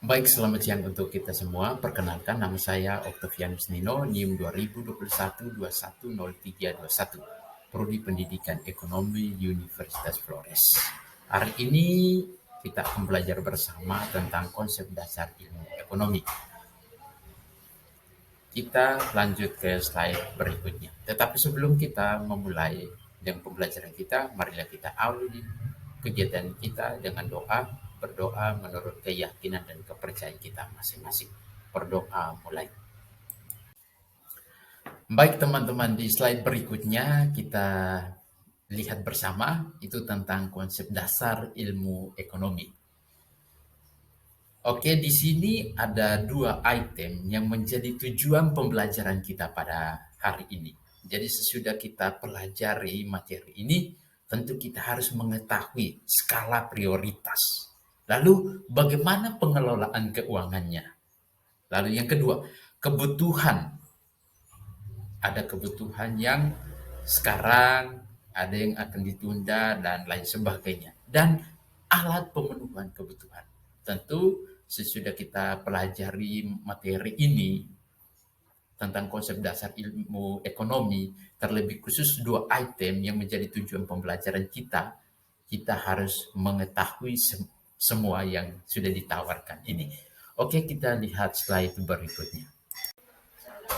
Baik, selamat siang untuk kita semua. Perkenalkan, nama saya Octavianus Nino, NIM 2021-210321, Prodi Pendidikan Ekonomi Universitas Flores. Hari ini kita akan belajar bersama tentang konsep dasar ilmu ekonomi. Kita lanjut ke slide berikutnya. Tetapi sebelum kita memulai dengan pembelajaran kita, marilah kita awali kegiatan kita dengan doa, berdoa menurut keyakinan dan kepercayaan kita masing-masing. Berdoa mulai. Baik teman-teman, di slide berikutnya kita lihat bersama itu tentang konsep dasar ilmu ekonomi. Oke, di sini ada dua item yang menjadi tujuan pembelajaran kita pada hari ini. Jadi sesudah kita pelajari materi ini, tentu kita harus mengetahui skala prioritas. Lalu bagaimana pengelolaan keuangannya? Lalu yang kedua, kebutuhan. Ada kebutuhan yang sekarang, ada yang akan ditunda dan lain sebagainya. Dan alat pemenuhan kebutuhan. Tentu sesudah kita pelajari materi ini tentang konsep dasar ilmu ekonomi, terlebih khusus dua item yang menjadi tujuan pembelajaran kita, kita harus mengetahui semua yang sudah ditawarkan ini. Oke, kita lihat slide berikutnya.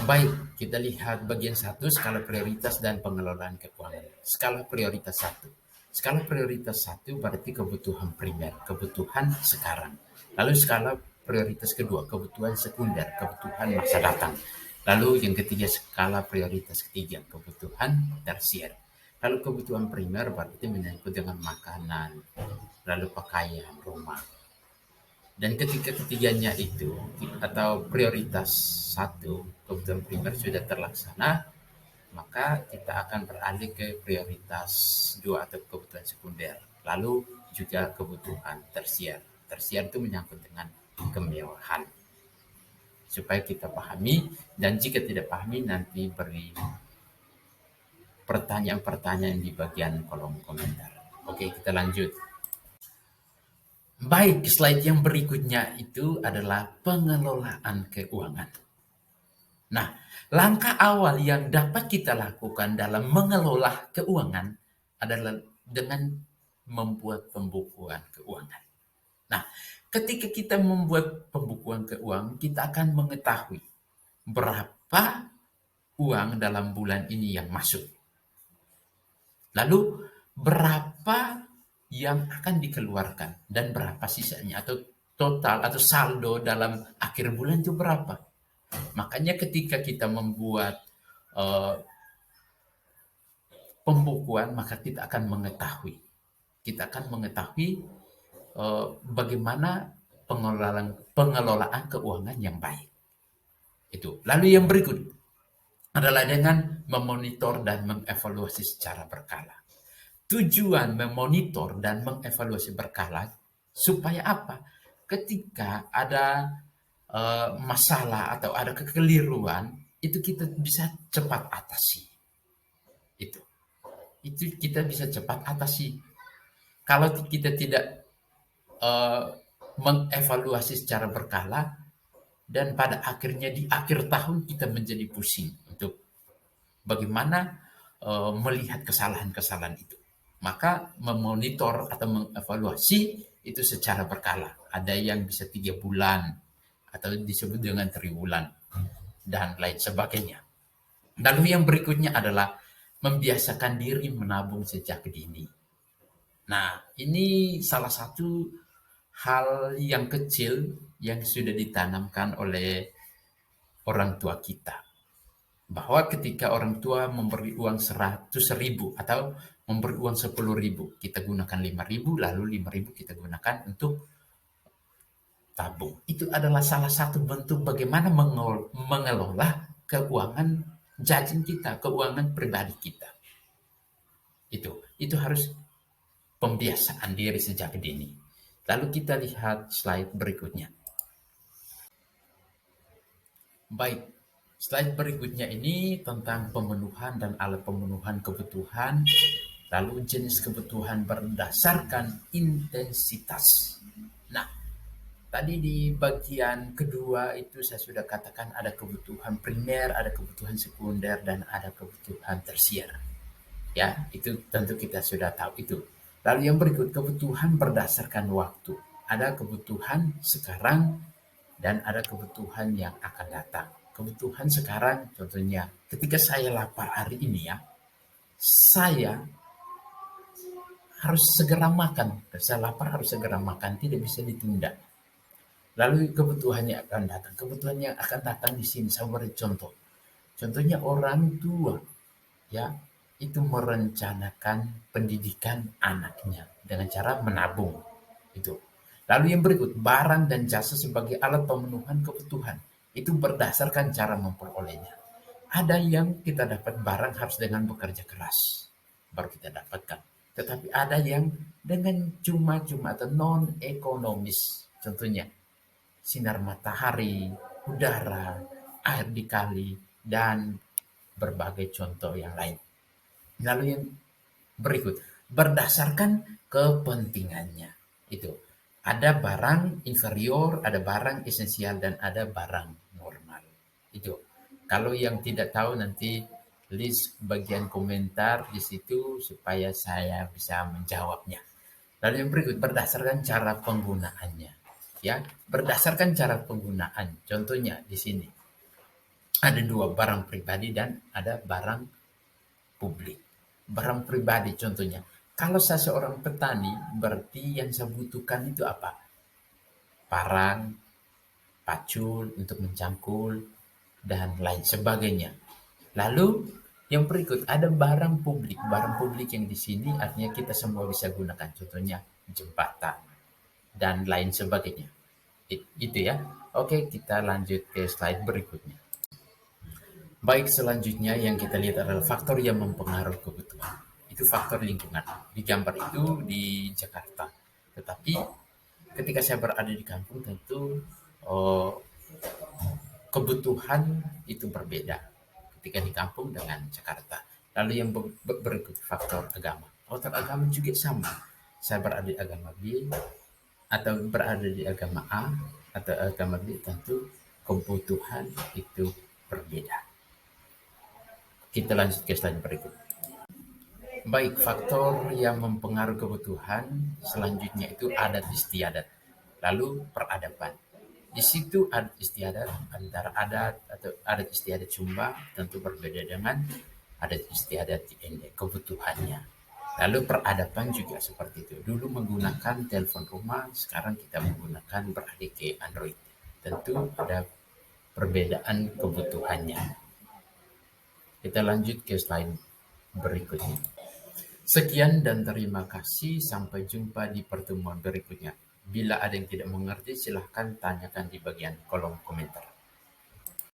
Baik, kita lihat bagian satu, skala prioritas dan pengelolaan keuangan. Skala prioritas satu. Skala prioritas satu berarti kebutuhan primer, kebutuhan sekarang. Lalu skala prioritas kedua, kebutuhan sekunder, kebutuhan masa datang. Lalu yang ketiga, skala prioritas ketiga, kebutuhan tersier. Lalu kebutuhan primer berarti menyangkut dengan makanan, lalu pakaian, rumah. Dan ketika ketiganya itu atau prioritas satu, kebutuhan primer sudah terlaksana, maka kita akan beralih ke prioritas dua atau kebutuhan sekunder. Lalu juga kebutuhan tersier. Tersier itu menyangkut dengan kemewahan. Supaya kita pahami, dan jika tidak pahami nanti beri pertanyaan-pertanyaan di bagian kolom komentar. Oke, kita lanjut. Baik, slide yang berikutnya itu adalah pengelolaan keuangan. Nah, langkah awal yang dapat kita lakukan dalam mengelola keuangan adalah dengan membuat pembukuan keuangan. Nah, ketika kita membuat pembukuan keuangan, kita akan mengetahui berapa uang dalam bulan ini yang masuk. Lalu, berapa yang akan dikeluarkan dan berapa sisanya atau total atau saldo dalam akhir bulan itu berapa. Makanya ketika kita membuat pembukuan, maka kita akan mengetahui. Kita akan mengetahui bagaimana pengelolaan keuangan yang baik. Itu. Lalu yang berikut adalah dengan memonitor dan mengevaluasi secara berkala. Tujuan memonitor dan mengevaluasi berkala supaya apa? Ketika ada masalah atau ada kekeliruan, itu kita bisa cepat atasi. Itu kita bisa cepat atasi. Kalau kita tidak mengevaluasi secara berkala, dan pada akhirnya di akhir tahun kita menjadi pusing untuk bagaimana melihat kesalahan-kesalahan itu. Maka memonitor atau mengevaluasi itu secara berkala. Ada yang bisa 3 bulan atau disebut dengan triwulan dan lain sebagainya. Lalu yang berikutnya adalah membiasakan diri menabung sejak dini. Nah, ini salah satu hal yang kecil yang sudah ditanamkan oleh orang tua kita. Bahwa ketika orang tua memberi uang 100.000 atau memberi uang 10.000, kita gunakan 5.000, lalu 5.000 kita gunakan untuk tabung. Itu adalah salah satu bentuk bagaimana mengelola keuangan jajan kita, keuangan pribadi kita. Itu harus pembiasaan diri sejak dini. Lalu kita lihat slide berikutnya. Baik, slide berikutnya ini tentang pemenuhan dan alat pemenuhan kebutuhan, lalu jenis kebutuhan berdasarkan intensitas. Nah, Tadi di bagian kedua itu saya sudah katakan ada kebutuhan primer, ada kebutuhan sekunder, dan ada kebutuhan tersier. Ya, itu tentu kita sudah tahu itu. Lalu yang berikut kebutuhan berdasarkan waktu. Ada kebutuhan sekarang dan ada kebutuhan yang akan datang. Kebutuhan sekarang contohnya ketika saya lapar hari ini ya, saya harus segera makan. Saya lapar harus segera makan, tidak bisa ditunda. Lalu kebutuhannya akan datang. Kebutuhan yang akan datang di sini saya beri contoh. Contohnya orang tua ya itu merencanakan pendidikan anaknya dengan cara menabung itu. Lalu yang berikut barang dan jasa sebagai alat pemenuhan kebutuhan itu berdasarkan cara memperolehnya. Ada yang kita dapat barang harus dengan bekerja keras baru kita dapatkan. Tetapi ada yang dengan cuma-cuma atau non ekonomis. Contohnya sinar matahari, udara, air di kali, dan berbagai contoh yang lain. Lalu yang berikut, berdasarkan kepentingannya. Itu ada barang inferior, ada barang esensial, dan ada barang normal. Itu. Kalau yang tidak tahu nanti list bagian komentar di situ supaya saya bisa menjawabnya. Lalu yang berikut berdasarkan cara penggunaannya. Ya, berdasarkan cara penggunaan. Contohnya di sini ada dua barang pribadi dan ada barang publik. Barang pribadi contohnya. Kalau saya seorang petani, berarti yang saya butuhkan itu apa? Parang, pacul untuk mencangkul, dan lain sebagainya. Lalu yang berikut ada barang publik. Barang publik yang di sini artinya kita semua bisa gunakan. Contohnya jembatan dan lain sebagainya. Itu ya. Oke, kita lanjut ke slide berikutnya. Baik, selanjutnya yang kita lihat adalah faktor yang mempengaruhi kebutuhan. Itu faktor lingkungan. Di gambar itu di Jakarta. Tetapi ketika saya berada di kampung tentu oh, kebutuhan itu berbeda ketika di kampung dengan Jakarta. Lalu yang berikut faktor agama. Faktor agama juga sama. Saya berada di agama B atau berada di agama A atau agama B tentu kebutuhan itu berbeda. Kita lanjut ke slide berikut. Baik, faktor yang mempengaruhi kebutuhan selanjutnya itu adat istiadat. Lalu peradaban. Di situ adat istiadat antara adat atau adat istiadat Sumba tentu berbeda dengan adat istiadat di Ende, kebutuhannya. Lalu peradaban juga seperti itu. Dulu menggunakan telepon rumah, sekarang kita menggunakan beralih ke Android. Tentu ada perbedaan kebutuhannya. Kita lanjut ke slide berikutnya. Sekian dan terima kasih. Sampai jumpa di pertemuan berikutnya. Bila ada yang tidak mengerti, silahkan tanyakan di bagian kolom komentar.